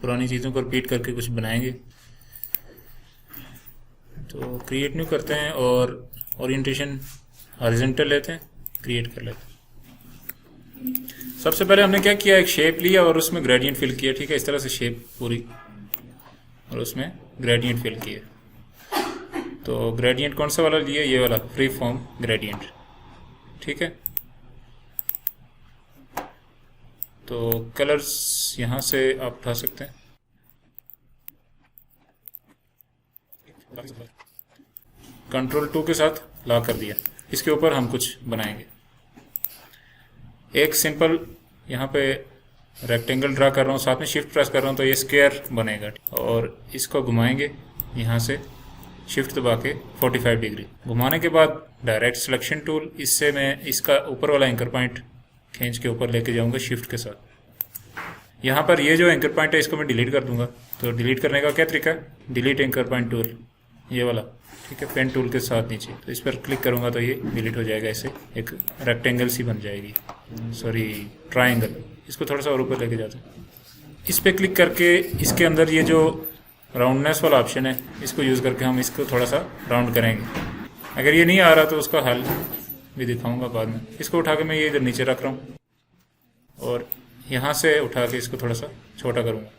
पुरानी चीज़ों को रिपीट करके कुछ बनाएंगे। तो क्रिएट न्यू करते हैं और ओरिएंटेशन हॉरिजॉन्टल लेते हैं, क्रिएट कर लेते हैं। सबसे पहले हमने क्या किया, एक शेप लिया और उसमें ग्रेडियंट फिल किया। ठीक है, इस तरह से शेप पूरी, और उसमें ग्रेडियंट फिल किया। तो ग्रेडियंट कौन सा वाला लिया, ये वाला फ्री फॉर्म ग्रेडियंट। ठीक है, तो कलर्स यहाँ से आप उठा सकते हैं। Ctrl+2 के साथ लॉक कर दिया। इसके ऊपर हम कुछ बनाएंगे। एक सिंपल यहाँ पे रेक्टेंगल ड्रा कर रहा हूँ, साथ में शिफ्ट प्रेस कर रहा हूँ तो ये स्क्वायर बनेगा। और इसको घुमाएंगे यहाँ से शिफ्ट दबा के 45 डिग्री। घुमाने के बाद डायरेक्ट सिलेक्शन टूल, इससे मैं इसका ऊपर वाला एंकर पॉइंट खींच के ऊपर लेके जाऊंगा शिफ्ट के साथ। यहाँ पर ये जो एंकर पॉइंट है इसको मैं डिलीट कर दूंगा। तो डिलीट करने का क्या तरीका है, डिलीट एंकर पॉइंट टूल, ये वाला। ठीक है, पेन टूल के साथ नीचे, तो इस पर क्लिक करूंगा तो ये डिलीट हो जाएगा। ऐसे एक रेक्टेंगल सी बन जाएगी, सॉरी ट्राइंगल। इसको थोड़ा सा और ऊपर लेके जाते हैं। इस पर क्लिक करके इसके अंदर ये जो राउंडनेस वाला ऑप्शन है, इसको यूज़ करके हम इसको थोड़ा सा राउंड करेंगे। अगर ये नहीं आ रहा तो उसका हल भी दिखाऊंगा बाद में। इसको उठा के मैं ये इधर नीचे रख रहा हूँ और यहाँ से उठा के इसको थोड़ा सा छोटा करूँगा।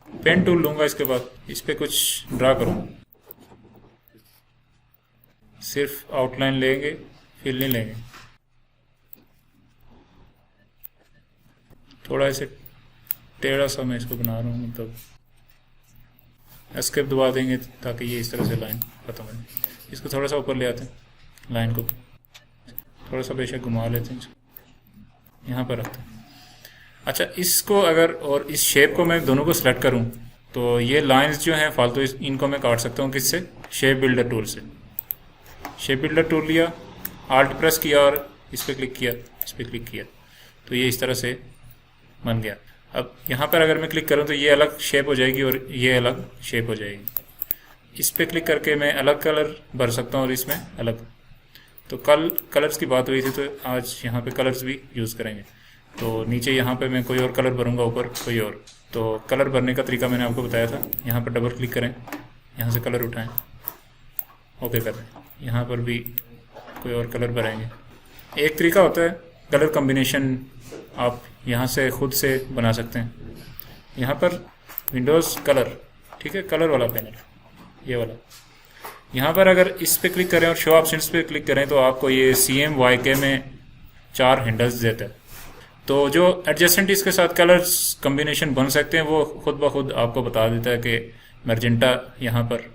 पेन टूल लूँगा, इसके बाद इस पर कुछ ड्रा करूँगा। सिर्फ आउटलाइन लेंगे, फिल नहीं लेंगे। थोड़ा ऐसे टेढ़ा सा मैं इसको बना रहा हूँ, मतलब एस्केप दबा देंगे ताकि ये इस तरह से लाइन खत्म हो जाए। इसको थोड़ा सा ऊपर ले आते हैं, लाइन को थोड़ा सा बेशक घुमा लेते हैं, यहाँ पर रखते हैं। अच्छा, इसको अगर और इस शेप को मैं दोनों को सिलेक्ट करूँ तो ये लाइंस जो हैं फालतू, इनको मैं काट सकता हूँ। किससे, शेप बिल्डर टूल से। शेप बिल्डर टूल लिया, आल्ट प्रेस किया और इस पर क्लिक किया, इस पर क्लिक किया, तो ये इस तरह से बन गया। अब यहाँ पर अगर मैं क्लिक करूँ तो ये अलग शेप हो जाएगी और ये अलग शेप हो जाएगी। इस पर क्लिक करके मैं अलग कलर भर सकता हूँ और इसमें अलग। तो कल कलर्स की बात हुई थी तो आज यहाँ पे कलर्स भी यूज़ करेंगे। तो नीचे यहाँ पे मैं कोई और कलर भरूंगा, ऊपर कोई और। तो कलर भरने का तरीका मैंने आपको बताया था। यहाँ पर डबल क्लिक करें, यहाँ से कलर उठाएं, ओके कर दें। यहाँ पर भी कोई और कलर भरेंगे। एक तरीका होता है कलर कम्बिनेशन, आप यहाँ से खुद से बना सकते हैं। यहाँ पर विंडोज़ कलर, ठीक है, कलर वाला पैनल, ये वाला। यहाँ पर अगर इस पे क्लिक करें और शो ऑप्शंस पे क्लिक करें तो आपको ये CMYK में 4 हैंडल्स देता है। तो जो एडजस्टेंट इसके साथ कलर्स कम्बिनेशन बन सकते हैं वो खुद ब खुद आपको बता देता है कि मैजेंटा यहाँ पर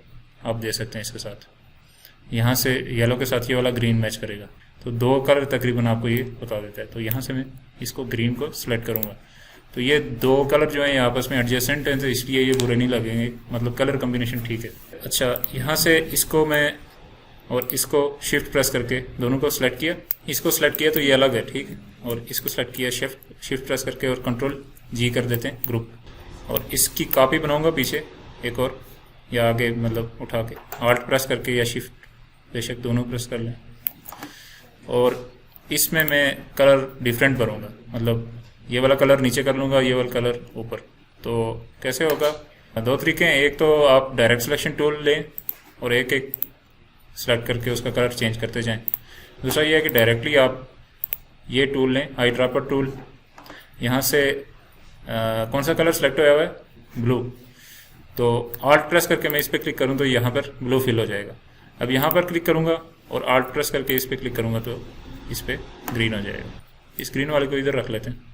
आप दे सकते हैं इसके साथ। यहाँ से येलो के साथ ये वाला ग्रीन मैच करेगा, तो 2 कलर तकरीबन आपको ये बता देता है। तो यहाँ से मैं इसको ग्रीन को सिलेक्ट करूँगा तो ये 2 कलर जो हैं आपस में एडजेसेंट हैं, तो इसलिए ये बुरे नहीं लगेंगे, मतलब कलर कम्बिनेशन ठीक है। अच्छा, यहाँ से इसको मैं और इसको शिफ्ट प्रेस करके दोनों को सिलेक्ट किया, इसको सिलेक्ट किया तो ये अलग है, ठीक है। और इसको सिलेक्ट किया, शिफ्ट प्रेस करके और Ctrl+G कर देते हैं ग्रुप। और इसकी कॉपी बनाऊंगा पीछे एक और, या आगे, मतलब उठा के आल्ट प्रेस करके या शिफ्ट, बेशक दोनों प्रेस कर लें। और इसमें मैं कलर डिफरेंट भरूँगा, मतलब ये वाला कलर नीचे कर लूँगा, ये वाला कलर ऊपर। तो कैसे होगा, 2 तरीके हैं। एक तो आप डायरेक्ट सिलेक्शन टूल लें और एक एक सेलेक्ट करके उसका कलर चेंज करते जाएं। दूसरा ये है कि डायरेक्टली आप ये टूल लें, आई ड्रॉपर टूल। यहाँ से कौन सा कलर सेलेक्ट होया हुआ है, ब्लू। तो आल्ट प्रेस करके मैं इस पर क्लिक करूँ तो यहाँ पर ब्लू फिल हो जाएगा। अब यहाँ पर क्लिक करूँगा और आल्ट प्रेस करके इस पर क्लिक करूँगा तो इस पर ग्रीन हो जाएगा। इस ग्रीन वाले को इधर रख लेते हैं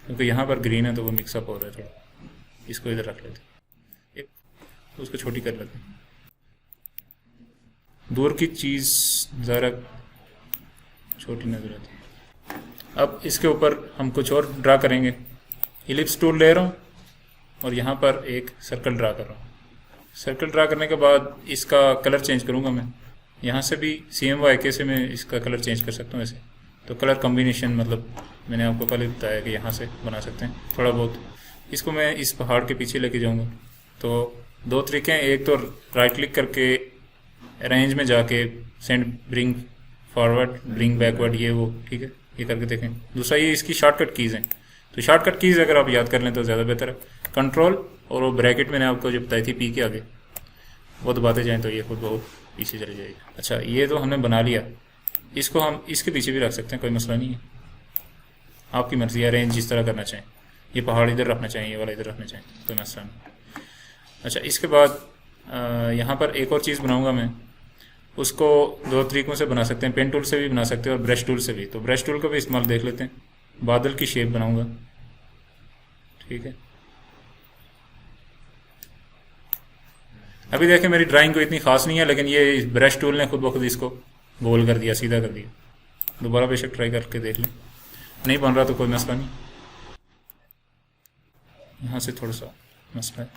क्योंकि यहाँ पर ग्रीन है तो वो मिक्सअप हो रहा है थोड़ा। इसको इधर रख लेते हैं, एक तो उसको छोटी कर लेते हैं। दूर की चीज़ ज़रा छोटी नजर आती है। अब इसके ऊपर हम कुछ और ड्रा करेंगे। इलिप्स टूल ले रहा हूँ और यहाँ पर एक सर्कल ड्रा कर रहा हूँ। सर्कल ड्रा करने के बाद इसका कलर चेंज करूँगा मैं। यहाँ से भी CMYK से मैं इसका कलर चेंज कर सकता हूँ ऐसे। तो कलर कम्बिनेशन, मतलब मैंने आपको पहले बताया कि यहाँ से बना सकते हैं थोड़ा बहुत। इसको मैं इस पहाड़ के पीछे लेके जाऊँगा। तो 2 तरीके हैं, एक तो राइट क्लिक करके अरेंज में जाके send, bring forward, bring backward, ये वो, ठीक है, ये करके देखें। दूसरा ये इसकी शॉर्टकट कीज़ हैं, तो शॉर्टकट कीज़ अगर आप याद कर लें तो ज़्यादा बेहतर है। कंट्रोल और वो ब्रैकेट मैंने आपको जो बताई थी पी के आगे, वो दबाते जाएँ तो ये खुद बहुत पीछे चली जाएगी। अच्छा, ये तो हमने बना लिया, इसको हम इसके पीछे भी रख सकते हैं, कोई मसला नहीं है, आपकी मर्ज़ी है, अरेंज जिस तरह करना चाहें। ये पहाड़ इधर रखना चाहिए, ये वाला इधर रखना चाहिए, कोई मसला नहीं। अच्छा, इसके बाद यहाँ पर एक और चीज़ बनाऊँगा मैं, उसको दो तरीक़ों से बना सकते हैं, पेन टूल से भी बना सकते हैं और ब्रश टूल से भी। तो ब्रश टूल का भी इस्तेमाल देख लेते हैं। बादल की शेप बनाऊँगा, ठीक है। अभी देखें मेरी ड्राइंग को इतनी खास नहीं है, लेकिन ये ब्रश टूल ने खुद ब खुद इसको गोल कर दिया, सीधा कर दिया। दोबारा बेशक ट्राई करके देख लें, नहीं बन रहा तो कोई मसला नहीं। यहाँ से थोड़ा सा मसला है,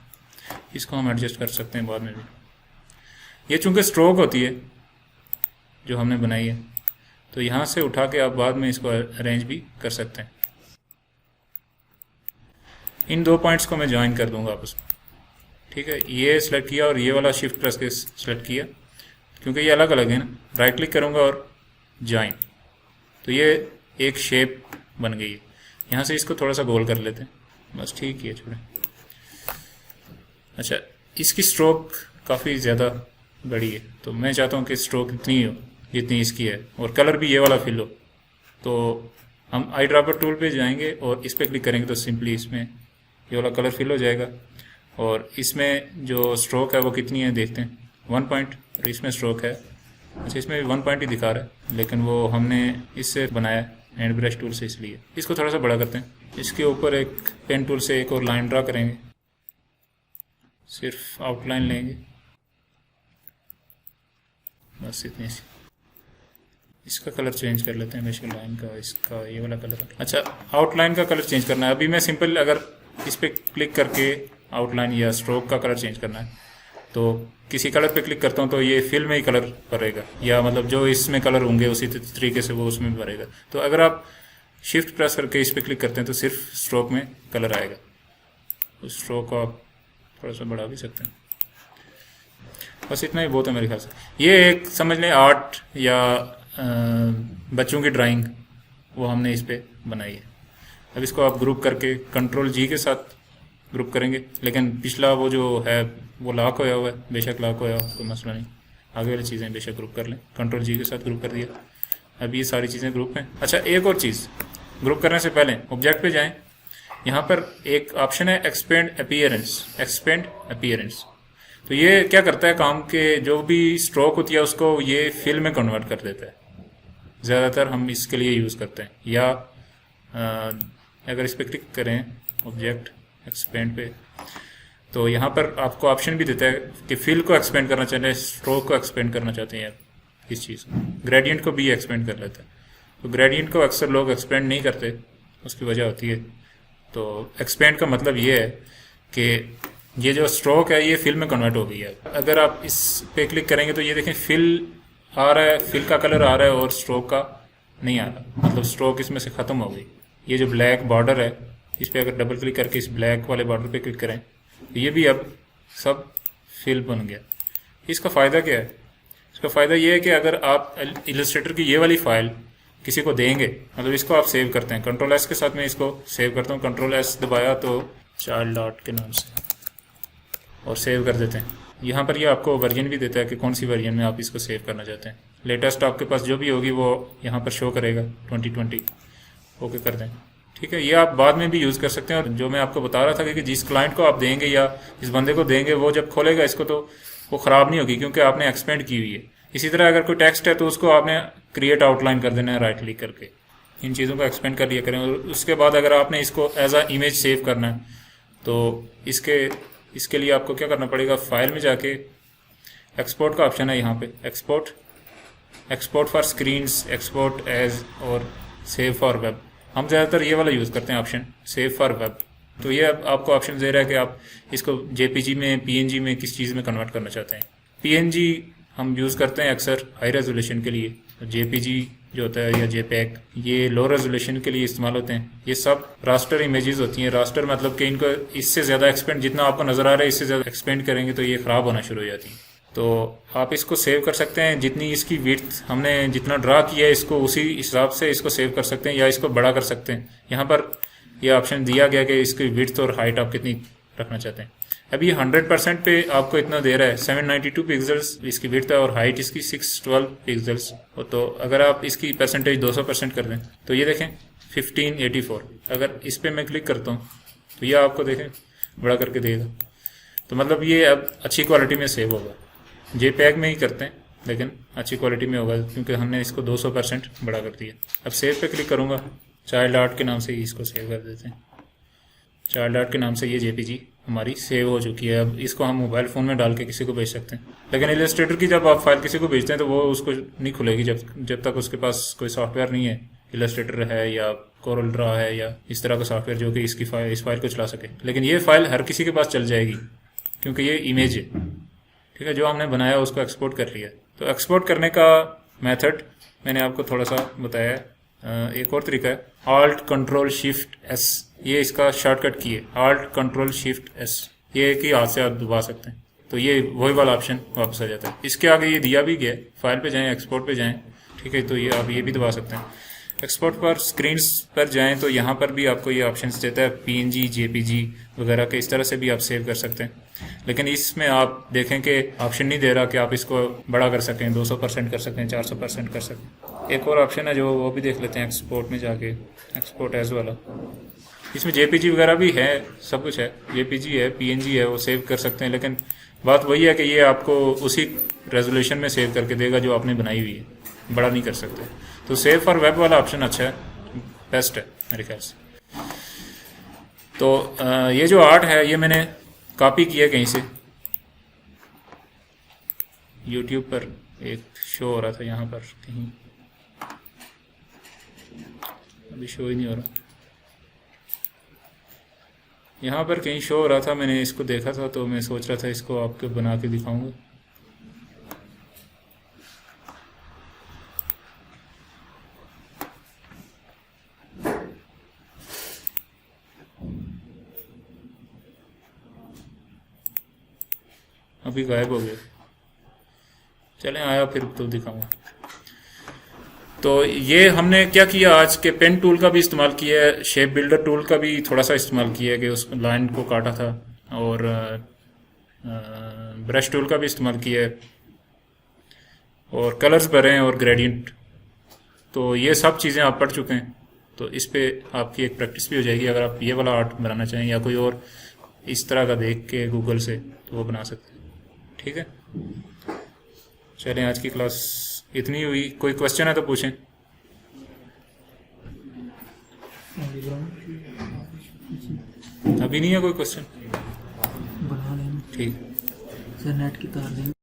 इसको हम एडजस्ट कर सकते हैं बाद में भी। ये चूंकि स्ट्रोक होती है जो हमने बनाई है, तो यहाँ से उठा के आप बाद में इसको अरेंज भी कर सकते हैं। इन दो पॉइंट्स को मैं ज्वाइन कर दूंगा आपस में, ठीक है। ये सिलेक्ट किया और ये वाला शिफ्ट प्रेस के सिलेक्ट किया, क्योंकि ये अलग अलग है ना। राइट क्लिक करूँगा और ज्वाइन, तो ये एक शेप बन गई है। यहाँ से इसको थोड़ा सा गोल कर लेते हैं, बस ठीक है, छोड़ें। अच्छा, इसकी स्ट्रोक काफ़ी ज़्यादा बड़ी है, तो मैं चाहता हूँ कि स्ट्रोक इतनी हो जितनी इसकी है, और कलर भी ये वाला फिल हो। तो हम आई ड्रॉपर टूल पे जाएंगे और इस पर क्लिक करेंगे तो सिंपली इसमें ये वाला कलर फिल हो जाएगा। और इसमें जो स्ट्रोक है वो कितनी है देखते हैं, 1 पॉइंट, और इसमें स्ट्रोक है, अच्छा इसमें 1 पॉइंट ही दिखा रहा है, लेकिन वो हमने इससे बनाया हैंड ब्रश टूल से, इसलिए इसको थोड़ा सा बड़ा करते हैं। इसके ऊपर एक पेन टूल से एक और लाइन ड्रा करेंगे, सिर्फ आउटलाइन लेंगे, बस इतनी सी। इसका कलर चेंज कर लेते हैं, बेशक लाइन का, इसका ये वाला कलर। अच्छा, आउटलाइन का कलर चेंज करना है। अभी मैं सिंपल अगर इस पर क्लिक करके आउटलाइन या स्ट्रोक का कलर चेंज करना है, तो किसी कलर पे क्लिक करता हूँ तो ये फिल में ही कलर भरेगा, या मतलब जो इसमें कलर होंगे उसी तरीके से वो उसमें भी भरेगा। तो अगर आप शिफ्ट प्रेस करके इस पर क्लिक करते हैं तो सिर्फ स्ट्रोक में कलर आएगा। उस स्ट्रोक को आप थोड़ा सा बढ़ा भी सकते हैं, बस इतना ही बहुत है मेरे ख्याल से। ये एक समझ लें आर्ट या बच्चों की ड्राइंग, वो हमने इस पर बनाई है। अब इसको आप ग्रुप करके कंट्रोल जी के साथ ग्रुप करेंगे, लेकिन पिछला वो जो है वो लॉक होया हुआ है, बेशक लॉक होया हो कोई मसला नहीं, आगे वाली चीज़ें बेशक ग्रुप कर लें। कंट्रोल जी के साथ ग्रुप कर दिया, अब ये सारी चीज़ें ग्रुप हैं। अच्छा, एक और चीज़, ग्रुप करने से पहले ऑब्जेक्ट पे जाएं, यहाँ पर एक ऑप्शन है एक्सपेंड अपीयरेंस, एक्सपेंड अपीयरेंस। तो ये क्या करता है काम के, जो भी स्ट्रोक होती है उसको ये फिल में कन्वर्ट कर देता है। ज़्यादातर हम इसके लिए यूज़ करते हैं। या अगर इस पर क्लिक करें ऑब्जेक्ट एक्सपेंड पे, तो यहाँ पर आपको ऑप्शन भी देता है कि फिल को एक्सपेंड करना चाहते हैं, स्ट्रोक को एक्सपेंड करना चाहते हैं, किस चीज़ को, ग्रेडियंट को भी एक्सपेंड कर लेता है। तो ग्रेडियंट को अक्सर लोग एक्सपेंड नहीं करते, उसकी वजह होती है। तो एक्सपेंड का मतलब ये है कि ये जो स्ट्रोक है ये फिल में कन्वर्ट हो गई है। अगर आप इस पे क्लिक करेंगे तो ये देखें फिल आ रहा है, फिल का कलर आ रहा है और स्ट्रोक का नहीं आ रहा, मतलब स्ट्रोक इसमें से ख़त्म हो गई। ये जो ब्लैक बॉर्डर है, इस पर अगर डबल क्लिक करके इस ब्लैक वाले बॉर्डर पे क्लिक करें तो ये भी अब सब फिल बन गया। इसका फ़ायदा क्या है? इसका फ़ायदा ये है कि अगर आप इलस्ट्रेटर की ये वाली फाइल किसी को देंगे, मतलब इसको आप सेव करते हैं, कंट्रोल एस के साथ मैं इसको सेव करता हूँ, कंट्रोल एस दबाया तो चाइल्ड डॉट के नाम से, और सेव कर देते हैं। यहाँ पर ये आपको वर्जन भी देता है कि कौन सी वर्जन में आप इसको सेव करना चाहते हैं। लेटेस्ट आपके पास जो भी होगी वो यहाँ पर शो करेगा 2020, ओके कर दें, ठीक है। ये आप बाद में भी यूज़ कर सकते हैं। और जो मैं आपको बता रहा था कि जिस क्लाइंट को आप देंगे या इस बंदे को देंगे, वो जब खोलेगा इसको तो वो ख़राब नहीं होगी, क्योंकि आपने एक्सपेंड की हुई है। इसी तरह अगर कोई टेक्स्ट है तो उसको आपने क्रिएट आउटलाइन कर देना है राइट क्लिक करके, इन चीज़ों को एक्सपेंड कर लिया करें। और उसके बाद अगर आपने इसको एज आ इमेज सेव करना है तो इसके लिए आपको क्या करना पड़ेगा, फाइल में जाके एक्सपोर्ट का ऑप्शन है, यहाँ पे export for screens, export as और सेव फॉर वेब। हम ज़्यादातर ये वाला यूज़ करते हैं ऑप्शन, सेव फॉर वेब। तो ये आपको ऑप्शन दे रहा है कि आप इसको जेपीजी में, पीएनजी में, किस चीज़ में कन्वर्ट करना चाहते हैं। पीएनजी हम यूज़ करते हैं अक्सर हाई रेजोल्यूशन के लिए, जेपीजी जो होता है या जेपैक ये लो रेजोल्यूशन के लिए इस्तेमाल होते हैं। ये सब रास्टर इमेजेस होती हैं। रास्टर मतलब कि इनको इससे ज़्यादा एक्सपेंड, जितना आपको नज़र आ रहा है इससे ज़्यादा एक्सपेंड करेंगे तो ये ख़राब होना शुरू हो जाती है। तो आप इसको सेव कर सकते हैं, जितनी इसकी विड्थ हमने जितना ड्रा किया है इसको उसी हिसाब से इसको सेव कर सकते हैं, या इसको बड़ा कर सकते हैं। यहाँ पर ये ऑप्शन दिया गया कि इसकी विड्थ और हाइट आप कितनी रखना चाहते हैं। अब ये 100% पे आपको इतना दे रहा है 792 पिक्सल्स इसकी विड्थ है और हाइट इसकी 612 पिक्सल्स। तो अगर आप इसकी परसेंटेज 200% कर दें तो ये देखें 1584। अगर इस पर मैं क्लिक करता हूँ तो ये आपको देखें बड़ा करके देगा। तो मतलब ये अब अच्छी क्वालिटी में सेव होगा। JPEG में ही करते हैं लेकिन अच्छी क्वालिटी में होगा क्योंकि हमने इसको 200% बड़ा कर दिया। अब सेव पे क्लिक करूँगा, चाइल्ड आर्ट के नाम से ही इसको सेव कर देते हैं। चाइल्ड आर्ट के नाम से ये JPG हमारी सेव हो चुकी है। अब इसको हम मोबाइल फ़ोन में डाल के किसी को भेज सकते हैं, लेकिन इलस्ट्रेटर की जब आप फाइल किसी को भेजते हैं तो वो उसको नहीं खुलेगी जब तक उसके पास कोई सॉफ्टवेयर नहीं है, इलस्ट्रेटर है या कोरल ड्रा है या इस तरह का सॉफ्टवेयर जो कि इस फाइल को चला सके। लेकिन ये फाइल हर किसी के पास चल जाएगी क्योंकि ये इमेज है, ठीक है, जो हमने बनाया उसको एक्सपोर्ट कर लिया। तो एक्सपोर्ट करने का मेथड मैंने आपको थोड़ा सा बताया है। एक और तरीका है Alt-Ctrl-Shift-S, ये इसका शॉर्टकट की है Alt-Ctrl-Shift-S, ये एक ही हाथ से आप दबा सकते हैं तो ये वही वाला ऑप्शन वापस आ जाता है। इसके आगे ये दिया भी गया, फाइल पे जाएं, एक्सपोर्ट पे जाएं, ठीक है, तो ये आप ये भी दबा सकते हैं। एक्सपोर्ट पर स्क्रीन्स पर जाएं तो यहाँ पर भी आपको ये ऑप्शंस देता है PNG JPG वगैरह के, इस तरह से भी आप सेव कर सकते हैं। लेकिन इसमें आप देखें कि ऑप्शन नहीं दे रहा कि आप इसको बड़ा कर सकें, 200% कर सकें, 400% कर सकें। एक और ऑप्शन है जो वो भी देख लेते हैं एक्सपोर्ट में जाके, एक्सपोर्ट एज वाला। इसमें JPG वगैरह भी है, सब कुछ है, JPG है, PNG है, वो सेव कर सकते हैं। लेकिन बात वही है कि ये आपको उसी रेजोल्यूशन में सेव करके देगा जो आपने बनाई हुई है, बड़ा नहीं कर सकते। तो सेव फॉर वेब वाला ऑप्शन अच्छा है, बेस्ट है मेरे ख्याल से। तो ये जो आर्ट है ये मैंने कॉपी किया कहीं से, YouTube पर एक शो हो रहा था, यहाँ पर कहीं अभी शो ही नहीं हो रहा, यहाँ पर कहीं शो हो रहा था, मैंने इसको देखा था तो मैं सोच रहा था इसको आपको बना के दिखाऊंगा। अभी गायब हो गया, चलें आया फिर तो दिखाऊंगा। तो ये हमने क्या किया, आज के पेन टूल का भी इस्तेमाल किया है, शेप बिल्डर टूल का भी थोड़ा सा इस्तेमाल किया है कि उस लाइन को काटा था, और ब्रश टूल का भी इस्तेमाल किया है, और कलर्स भरे हैं और ग्रेडियंट। तो ये सब चीज़ें आप पढ़ चुके हैं, तो इस पे आपकी एक प्रैक्टिस भी हो जाएगी। अगर आप ये वाला आर्ट बनाना चाहें या कोई और इस तरह का देख के गूगल से, तो वो बना सकते हैं, ठीक है। चलें आज की क्लास इतनी हुई, कोई क्वेश्चन है तो पूछें। अभी नहीं है कोई क्वेश्चन, बना लेंगे, ठीक। सर नेट की तार देंगे।